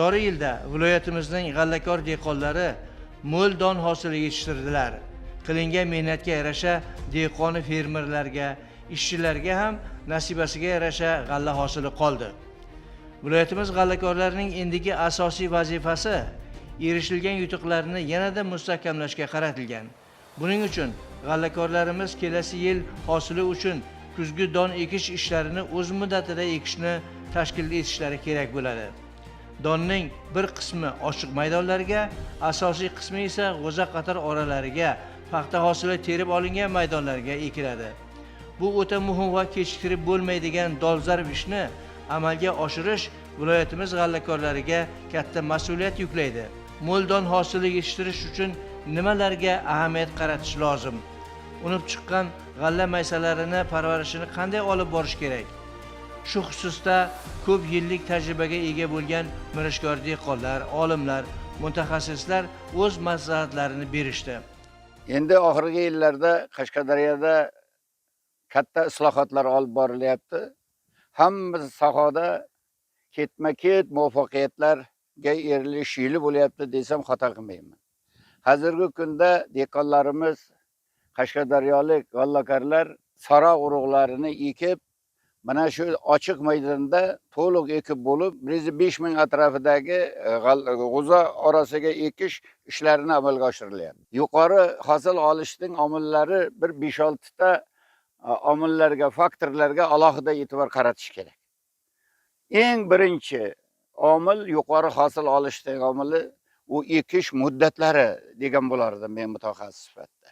Joriy yilda viloyatimizning g'allakor dehqonlari mo'l don hosili yetishtirdilar. Qilingan mehnatga yarasha dehqoni fermerlarga, ishchilarga ham nasibasiga yarasha g'alla hosili qoldi. Viloyatimiz g'allakorlarining endigi asosiy vazifasi erishilgan yutuqlarni yanada mustahkamlashga qaratilgan. Buning uchun g'allakorlarimiz kelasi yil hosili uchun kuzgi don ekish ishlarini o'z muddatida ekishni tashkil etishlari kerak bo'ladi. Donning bir qismi ochiq maydonlarga, asosiy qismi esa g'o'za qator oralariga, paxta hosili terib olingan maydonlarga ekiladi. Bu o'ta muhim va kechiktirib bo'lmaydigan dolzarb ishni amalga oshirish viloyatimiz g'allakorlariga katta mas'uliyat yuklaydi. Mo'l don hosili yetishtirish uchun nimalarga ahamiyat qaratish lozim? Unib chiqqan g'alla maysalarini parvarishini qanday olib borish kerak? Shu xususda ko'p yillik tajribaga ega bo'lgan mirishkor dehqonlar, olimlar, mutaxassislar o'z maslahatlarini berishdi. Endi oxirgi yillarda Qashqadaryoda katta islohotlar olib borilyapti. Hamma sohada ketma-ket muvaffaqiyatlarga erilish yili bo'lyapti desam xato qilmayman. Hozirgi kunda dehqonlarimiz, qashqadaryolik g'allakorlar sara urug'larini ekib, mana shu ochiq maydonda to'liq ekib bo'lib, 5 ming atrofidagi g'o'za orasiga ekish ishlarini amalga oshirilyapti. Yuqori hosil olishning omillari bir 5-6 ta omillarga, faktorlarga alohida e'tibor qaratish kerak. Eng birinchi omil yuqori hosil olishning omili u ekish muddatlari degan bo'lardi men mutaxassis sifatida.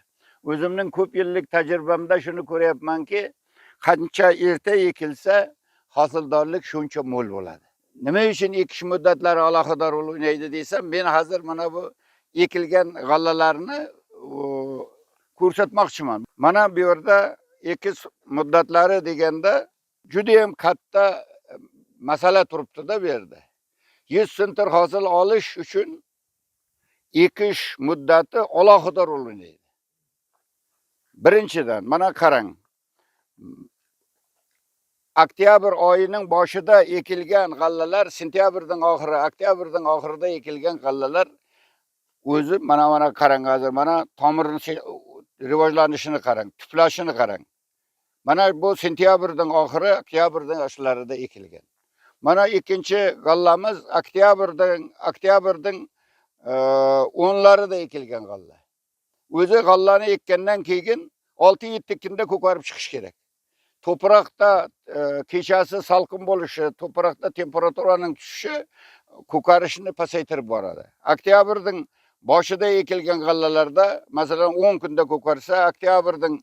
O'zimning ko'p yillik tajribamda shuni ko'ryapmanki, qancha erta ekilsa, hosildorlik shuncha mo'l bo'ladi. Nima uchun ekish muddatlari alohida rol o'ynaydi desam, men hozir mana bu ekilgan g'allalarni ko'rsatmoqchiman. Mana bu yerda ekish muddatlari deganda juda ham katta masala turibdi-da bu yerda. 100 sentir hosil olish uchun ekish muddati alohida rol o'ynaydi. Birinchidan, mana qarang. Oktyabr oyining boshida ekilgan g'allalar, sentyabrning oxiri, oktyabrning oxirida ekilgan g'allalar o'zi mana qarang hozir, mana tomirning rivojlanishini qarang, tuplashini qarang. Mana bu sentyabrning oxiri, oktyabrning boshlarida ekilgan. Mana ikkinchi g'allamiz oktyabrning 10larida ekilgan g'alla. O'zi g'allani ekkandan keyin 6-7 kunda ko'karib chiqish kerak. To'proqda kechasi salqin bo'lishi, to'proqda temperaturaning tushishi ko'karishni pasaytirib boradi. Oktyabrning boshida ekilgan g'allalarda, masalan 10 kunda ko'karsa, oktyabrning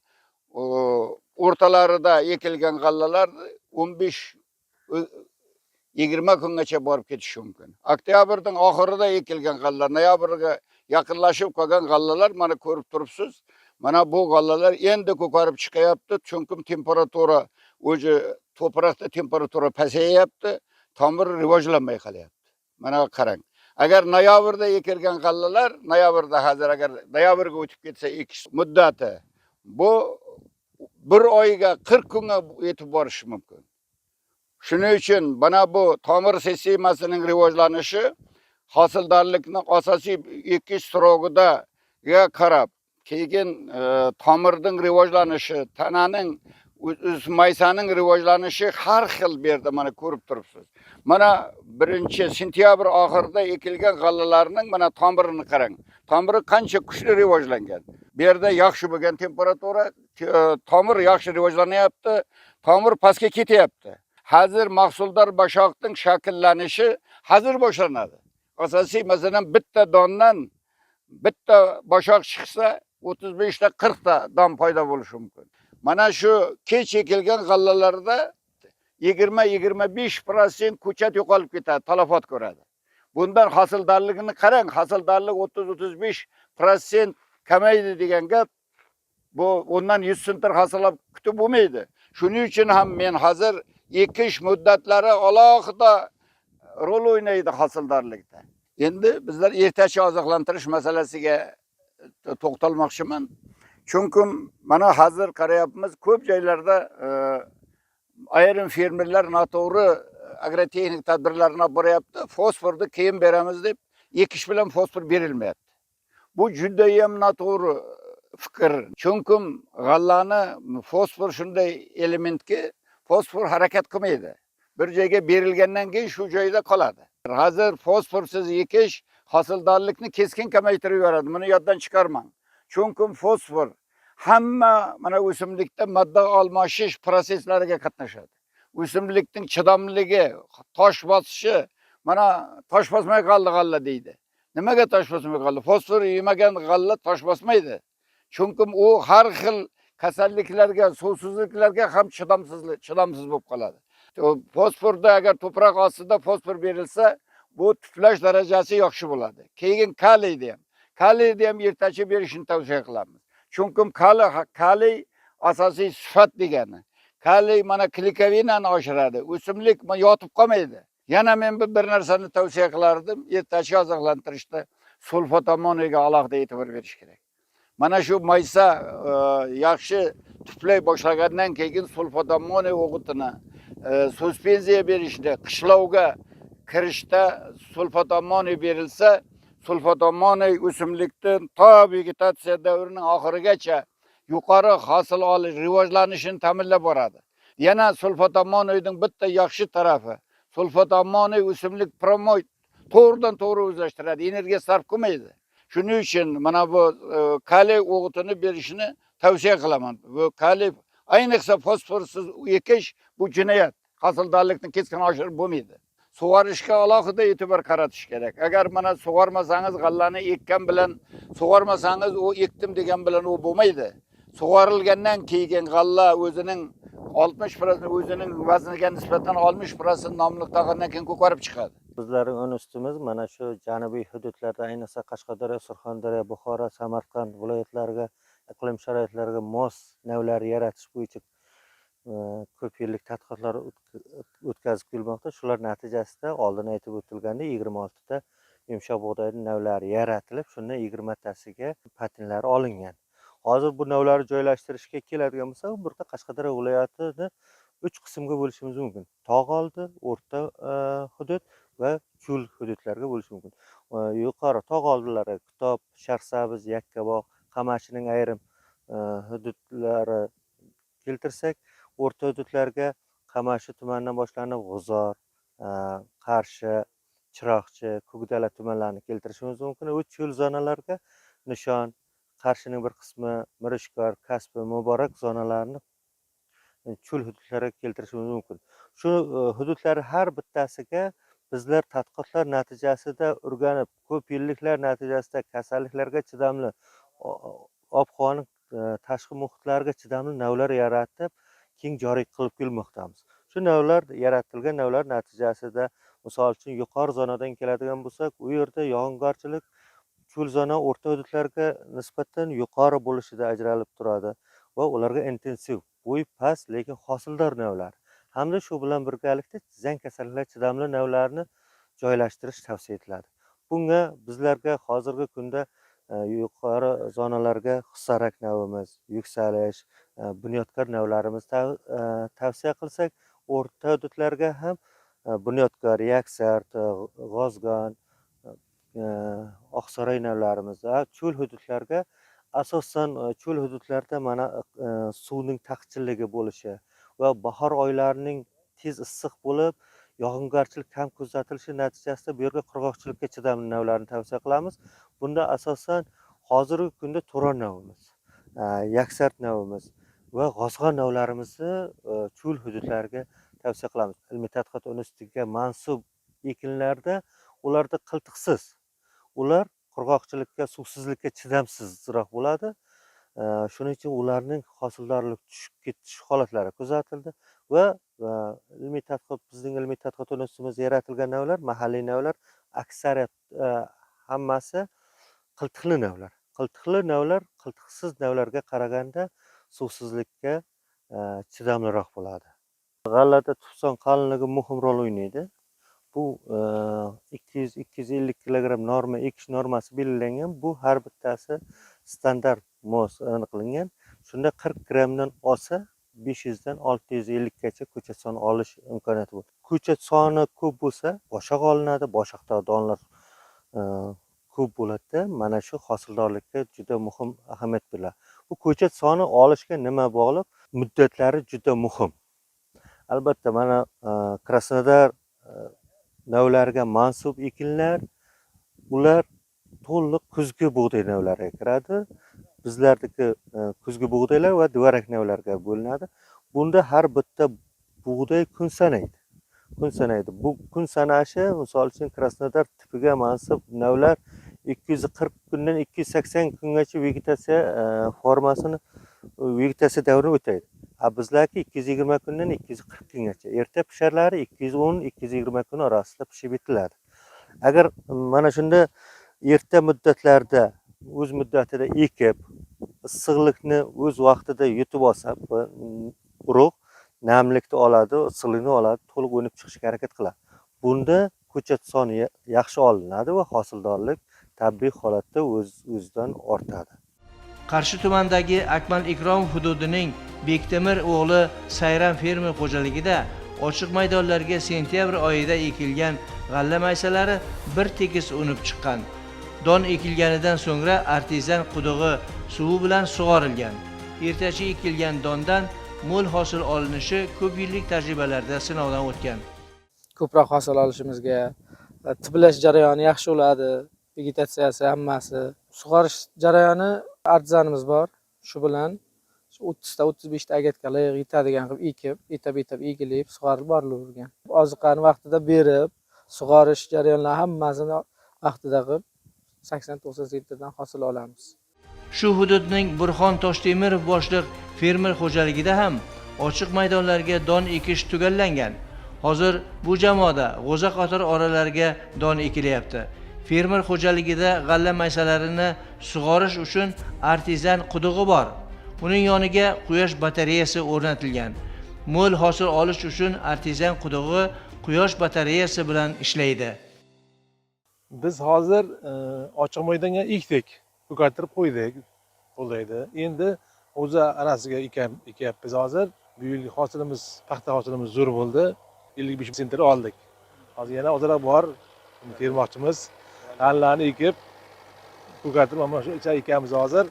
o'rtalarida ekilgan g'allalar 15-20 kungacha borib ketishi mumkin. Oktyabrning oxirida ekilgan g'allalar, noyabrga yaqinlashib qolgan g'allalar mana ko'rib turibsiz. Mana bu g'allalar endi ko'karib chiqyapti, chunki temperatura o'zi to'proqda temperatura pasayapti, tomir rivojlanmay qolyapti. Mana qarang. Agar noyabrda ekilgan g'allalar, noyabrda hozir agar noyabrga o'tib ketsa ekish muddati, bu 1 oyga 40 kunga yetib borishi mumkin. Shuning uchun mana bu tomir sistemasining rivojlanishi hosildorlikning asosiy ekish srogida qarab, keyin tomirning rivojlanishi, tananing maysaning rivojlanishi har xil bu yerda mana ko'rib turibsiz. Mana 1-sentyabr oxirida ekilgan g'allalarning mana tomirini qarang. Tomiri qancha kuchli rivojlangan. Bu yerda yaxshi bo'lgan temperatura, tomir yaxshi rivojlanyapti, tomir pastga ketyapti. Hozir mahsuldor boshoqning shakllanishi hozir boshlanadi. Asosiy masalan bitta dondan bitta boshoq chiqsa 35 ta 40 ta don paydo bo'lishi mumkin. Mana shu kech ekilgan g'allalarda 20-25% ko'chat yo'qolib ketadi, talafot ko'radi. Bundan hosildorligini qarang, hosildorlik 30-35% kamaydi degan gap. Bu ondan 100 sentir hosil kutib bo'lmaydi. Shuning uchun ham men hozir ekish muddatlari alohida rol o'ynaydi hosildorlikda. Endi bizlar ertachi oziqlantirish masalasiga to'xtalmoqchiman. Chunki mana hozir qarayapmiz, ko'p joylarda ayrim fermerlar noto'g'ri agrotexnik tadbirlarini olib boryapti. Fosforni keyin beramiz deb ekish bilan fosfor berilmayapti. Bu judayam noto'g'ri fikr. Chunki g'allani fosfor shunday elementki, fosfor harakat qilmaydi. Bir joyga berilgandan keyin shu joyda qoladi. Hozir fosforsiz ekish hosildorlikni keskin kamaytirib yuboradi. Buni yoddan chiqarmang. Chunki fosfor hamma mana o'simlikda modda almashish prosesslariga qatnashadi. O'simlikning chidamligi, tosh bosishi, mana tosh bosmay qoldi g'alla deydi. Nimaga tosh bosmay qoldi? Fosfor yemagan g'alla tosh bosmaydi. Chunki u har xil kasalliklarga, suvsizliklarga ham chidamsiz bo'lib qoladi. Fosforda agar to'proq ostida fosfor berilsa, bu tuflash darajasi yaxshi bo'ladi. Keyin kaliyni ham ertachi berishni tavsiya qilamiz. Chunki kaliy asosiy sifat degani. Kaliy mana klikavinani oshiradi. O'simlik yotib qolmaydi. Yana men bir narsani tavsiya qilardim, ertachi oziqlantirishda sulfat ammoniyaga alohida e'tibor berish kerak. Mana shu maysa yaxshi tuflay boshlagandan keyin sulfat ammoniya o'g'itini suspenziya berishda, qishlovga kirishda sulfat ammoniya berilsa, sulfat ammoniya o'simlikdan to vegetatsiya davrining oxirigacha yuqori hosil olish, rivojlanishini ta'minlab boradi. Yana sulfat ammoniyaning bitta yaxshi tarafi, sulfat ammoniya o'simlik promoid to'g'ridan to'g'ri o'zlashtiradi, energiya sarf qilmaydi. Shuning uchun mana bu kaliy o'g'itini berishni tavsiya qilaman. Bu kaliy ayniqsa fosforsiz ekish bu jinoyat. Hosildorlikni keskin oshirib bo'lmaydi. Sug'orishga alohida e'tibor qaratish kerak. Agar mana sug'ormasangiz g'allani ekkan bilan sug'ormasangiz u ekdim degan bilan u bo'lmaydi. Sug'orilgandan keyin g'alla o'zining 60% o'zining vazniga nisbatan 60% nomliq tog'andan keyin ko'karib chiqadi. Bizlarning o'n ustimiz mana shu janubiy hududlarda, ayniqsa Qashqadaryo, Surxondaryo, Buxoro, Samarqand viloyatlariga iqlim sharoitlariga mos navlar yaratish bo'yicha ko'p yillik tadqiqotlar o'tkazib kelmoqda. Shular natijasida oldin aytib o'tilgandek 26 ta yumshoq bug'doyning navlari yaratilib, shundan 20 tasiga patentlari olingan. Hozir bu navlarni joylashtirishga keladigan bo'lsak, bu yerda Qashqadaryo viloyatini 3 qismga bo'lishimiz mumkin. Tog' oldi, o'rta hudud va cho'l hududlarga bo'lishi mumkin. Yuqori tog' oldilari Kitob, Sharsabz, Yakkabog', Qamashining ayrim hududlari keltirsak, o'rta hududlarga Qamashi tumanidan boshlanib G'uzor, Qarshi, Chiroqchi, Ko'kdala tumanlarini keltirishimiz mumkin. Va cho'l zonalarga Nishon, Qarshining bir qismi, Mirishkor, Kasbi, Muborak zonalarini cho'l hududlariga keltirishimiz mumkin. Shu hududlar har bittasiga bizlar tadqiqotlar natijasida o'rganib, ko'p yilliklar natijasida kasalliklarga chidamli, ob-havoning tashqi muhitlariga chidamli navlar yaratib, keng joriy qilib kelmoqdamiz. Shu navlar yaratilgan navlar natijasida, misol uchun yuqori zonadan keladigan bo'lsak, u yerda yog'ingarchilik cho'l zona o'rta hududlarga nisbatan yuqori bo'lishida ajralib turadi va ularga intensiv, bo'yi past lekin hosildor navlar hamda shu bilan birgalikda chizang kasalliklar chidamli navlarni joylashtirish tavsiya etiladi. Bunga bizlarga hozirgi kunda yuqori zonalarga Husarak navimiz, Yuksalish, Bunyodkor navlarimiz tavsiya qilsak, o'rta hududlarga ham Bunyodkor, Yaksart, G'ozgon, Oqsaroy navlarimiz va cho'l hududlarga asosan cho'l hududlarda mana suvning taqchilligi bo'lishi va bahor oylarining tez issiq bo'lib, yog'ingarchilik kam kuzatilishi natijasida bu yerga qurg'oqchilikka chidamli navlarni tavsiya qilamiz. Bunda asosan hozirgi kunda To'ron navimiz, Yaksart navimiz va G'ozg'on navlarimizni cho'l hududlariga tavsiya qilamiz. Ilmiy tadqiqot institutiga mansub ekinlarda ularda qiltiqsiz, ular qurg'oqchilikka, suvsizlikka chidamsizroq bo'ladi. Shuning uchun ularning hosildorlik tushib ketish holatlari kuzatildi va bizning ilmiy tadqiqot institutimizda yaratilgan navlar, mahalliy navlar, aksariyat hammasi qiltiqli navlar. Qiltiqli navlar qiltiqsiz navlarga qaraganda suvsizlikka chidamliroq bo'ladi. G'allada tufson qalinligi muhim rol o'ynaydi. Bu 200-250 kilogramm norma ekish normasi belgilangan. Bu har bittasi standart mos aniqlangan. Shunda 40 grammdan olsa 500 dan 650 gacha ko'chat soni olish imkoniyati bor. Ko'chat soni ko'p bo'lsa, boshoq olinadi, boshoqda donlar ko'p bo'ladi. Mana shu hosildorlikka juda muhim ahamiyat beriladi. Bu ko'chat soni olishga nima bog'liq? Muddatlari juda muhim. Albatta mana Krasnodar navlariga mansub ekinlar, ular to'liq kuzgi bug'doy navlariga kiradi. Bizlardagi kuzgi bug'doylar va duvarak navlarga bo'linadi. Bunda har bitta bug'doy kun sanaydi. Kun sanaydi. Bu kun sanashi, misol uchun Krasnodar tipiga mansub navlar 240 kundan 280 kungacha vegetatsiya formasini, vegetatsiya davrini o'taydi. Bizlarki 220 kundan 240 kungacha. Erta pisharlari 210-220 kun orasida pishib bitiladi. Agar mana shunda erta muddatlarda o'z muddatida ekib, issiqlikni o'z vaqtida yutib olsa, urug' namlikni oladi, issiqlikni oladi, to'liq o'nib chiqishga harakat qiladi. Bunda ko'chat soni yaxshi olinadi va hosildorlik tabiiy holatda o'zidan ortadi. Qarshi tumanidagi Akmal Ikromov hududining Bektemir o'g'li Sayram fermer xo'jaligida ochiq maydonlarga sentyabr oyida ekilgan g'alla maysalari bir tekis unib chiqqan. Don ekilganidan so'ngra artezan qudug'i suvi bilan sug'orilgan. Ertachi ekilgan dondan mo'l hosil olinishi ko'p yillik tajribalarda sinovdan o'tgan. Ko'proq hosil olishimizga tiplash jarayoni yaxshi bo'ladi, vegetatsiyasi hammasi. Sug'orish jarayoni artezanimiz bor. Shu bilan 30 ta 35 ta agatkalar yetadigan qilib ekib, etab egilib, sug'orib borilgan. Oziqani vaqtida berib, sug'orish jarayonlari hammasini vaqtida qilib 80-90 sentrdan hosil olamiz. Shu hududning Burxon Toshtemirov boshliq fermer xo'jaligida ham ochiq maydonlarga don ekish tugallangan. Hozir bu jamoada g'o'za qator oralariga don ekilyapti. Fermer xo'jaligida g'alla maysalarini sug'orish uchun artezan qudug'i bor. Uning yoniga quyosh batareyasi o'rnatilgan. Mo'l hosil olish uchun artezan qudug'i quyosh batareyasi bilan ishlaydi. Biz hozir ochiq maydonga ekdik, ko'kartirib qo'ydik, bo'ldi. Endi o'zi arasiga ekyapmiz hozir. Bu yilgi hosilimiz, paxta hosilimiz zo'r bo'ldi. 55 sentr oldik. Hozir yana ozroq bor, termoqchimiz. G'allani ekib, ko'kartirib mana shu ichar ekamiz hozir.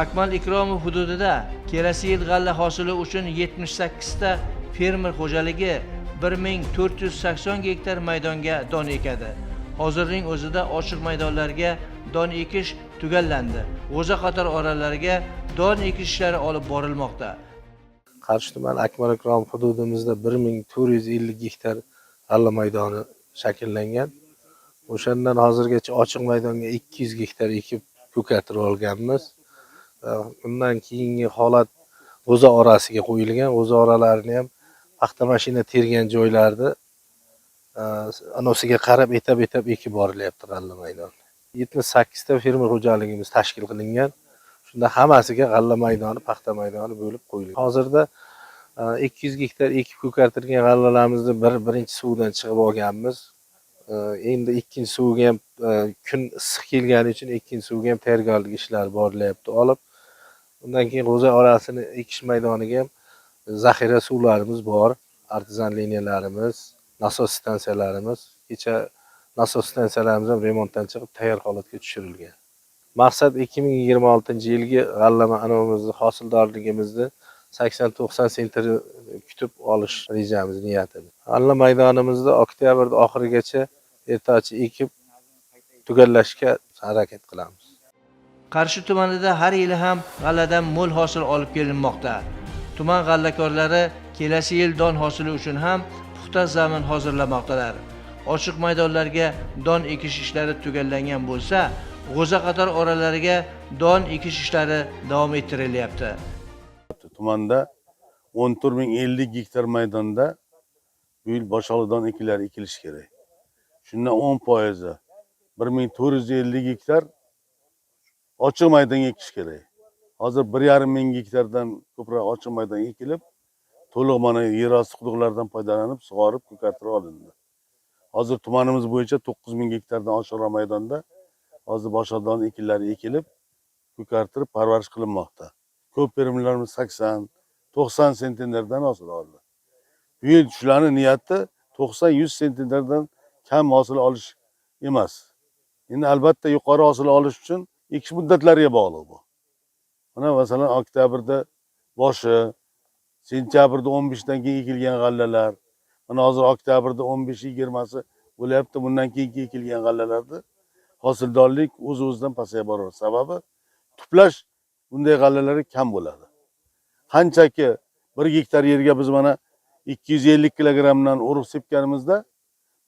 Akmal Ikromov hududida kelasi yil g'alla hosili uchun 78 ta fermer xo'jaligi 1480 gektar maydonga don ekadi. Hozirning o'zida ochiq maydonlarga don ekish tugallandi. G'o'za qator oralariga don ekish ishlari olib borilmoqda. Qarshi tuman Akmal Ikromov hududimizda 1450 gektar g'alla maydoni shakllangan. O'shandan hozirgacha ochiq maydonga 200 gektar ekib ko'kartirib olganmiz. Undan keyingi holat g'o'za orasiga qo'yilgan. G'o'za oralarini ham paxta mashina tergan joylarda anosiga qarab etab ekib borilyapti g'alla maydoni. 78 ta fermer xo'jaligimiz tashkil qilingan. Shunda hammasiga g'alla maydoni, paxta maydoni bo'lib qo'yilgan. Hozirda 200 gektar ekib ko'kartirgan g'allalarimizni birinchi suvdan chiqib olganmiz. Endi ikkinchi suvga ham kun issiq kelgani uchun ikkinchi suvga ham tayyorgarlik ishlari borilyapti olib. Undan keyin g'o'za orasini ekish maydoniga ham zaxira suvlarimiz bor, artezan liniyalarimiz, nasos stansiyalarimiz. Kecha nasos stansiyalarimiz ham remontdan chiqib tayyor holatga tushirilgan. Maqsad 2026-yilgi g'alla anavimizni hosildorligimizni 80-90 sentr kutib olish rejamiz, niyatimiz. G'alla maydonimizda oktyabr oxirigacha ertachi ekib tugallashga harakat qilamiz. Qarshi tumanida har yili ham g'alladan mo'l hosil olib kelinmoqda. Tuman g'allakorlari kelasi yil don hosili uchun ham puxta zamin hozirlamoqdalar. Ochiq maydonlarga don ekish ishlari tugallangan bo'lsa, g'o'za qator oralariga don ekish ishlari davom ettirilyapti. Tumanda 14.050 gektar maydonda bu yil boshoqli ekilishi kerak. Shundan 10%, 1450 gektar ochiq maydonga ekish kerak. Hozir 1,5 ming gektardan ko'proq ochiq maydon ekilib, to'liq mana yer osti quduqlaridan foydalanib, sug'orib, ko'kartirib olindi. Hozir tumanimiz bo'yicha 9000 gektardan oshiqroq maydonda hozir boshoqli ekillari ekilib, ko'kartirib parvarish qilinmoqda. Ko'p fermerlarimiz 80, 90 sentnerdan hosil oldi. Bu yil shularni niyati 90-100 sentnerdan kam hosil olish emas. Endi albatta yuqori hosil olish uchun ekish muddatlariga bog'liq bu. Mana masalan oktyabrda boshi, sentyabrda 15dan keyin ekilgan g'allalar, mana hozir oktyabrda 15-20si bo'lyapti, bundan keyin ekilgan g'allalarda hosildorlik o'z-o'zidan pasayib boraveradi. Sababi tuplash bunday g'allalar kam bo'ladi. Qanchaki 1 gektar yerga biz mana 250 kilogramdan urug' sepganimizda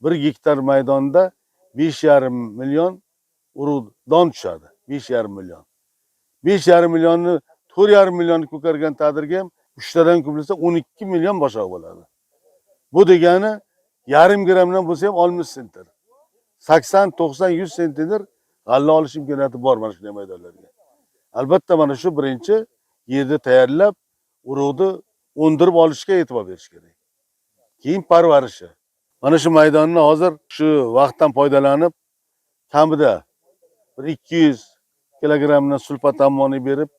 1 gektar maydonda 5,5 million urug' don tushadi. 5,5 million. 5,5 millionni 4,5 millionni ko'kargan taqdirga ham 3 tadan ko'plasa 12 million boshoq bo'ladi. Bu degani yarim grammdan bo'lsa ham 60 sentner. 80, 90, 100 sentner g'alla olish imkoniyati bor mana shunday maydonlarga. Albatta mana shu birinchi yerni tayyorlab, urug'ni o'ndirib olishga e'tibor berish kerak. Keyin parvarishi. Mana shu maydonni hozir shu vaqtdan foydalanib, kamida bir 200 kilogramdan sulfat ammoniy berib,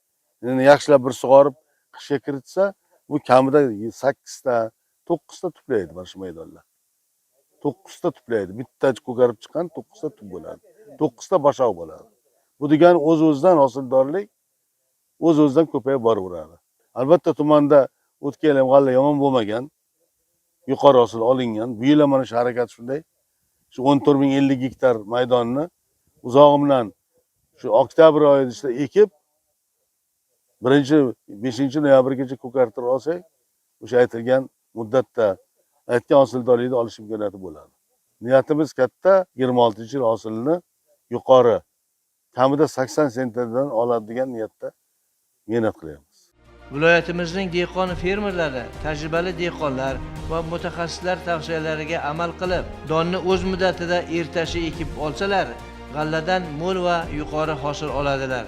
yana yaxshilab bir sug'orib, qishga kiritsa, bu kamida 8 ta, 9 ta tuplaydi mana shu maydonlar. 9 ta tuplaydi. Bitta ko'karib chiqqan 9 ta tup bo'ladi. 9 ta boshoq bo'ladi. Bu degani o'z-o'zidan hosildorlik o'z-o'zidan ko'payib boraveradi. Albatta tumanda o'tgan yil ham g'alla yomon bo'lmagan. Yuqori hosil olingan. Bu yil ham mana shu harakat shunday. Shu 14,050 gektar maydonni uzog'idan shu oktyabr oyida ekib 5-noyabrgacha ko'kartirib olsak, o'sha aytilgan muddatda aytgan hosildorlikni olish imkoniyati bo'ladi. Niyatimiz katta, 26-yil hosilni yuqori, kamida 80 sentnerdan oladigan niyatda mehnat qilyapmiz. Viloyatimizning dehqon fermerlari tajribali dehqonlar va mutaxassislar tavsiyalariga amal qilib, donni o'z muddatida ertashi ekib olsalar, g'alladan mo'l va yuqori hosil oladilar.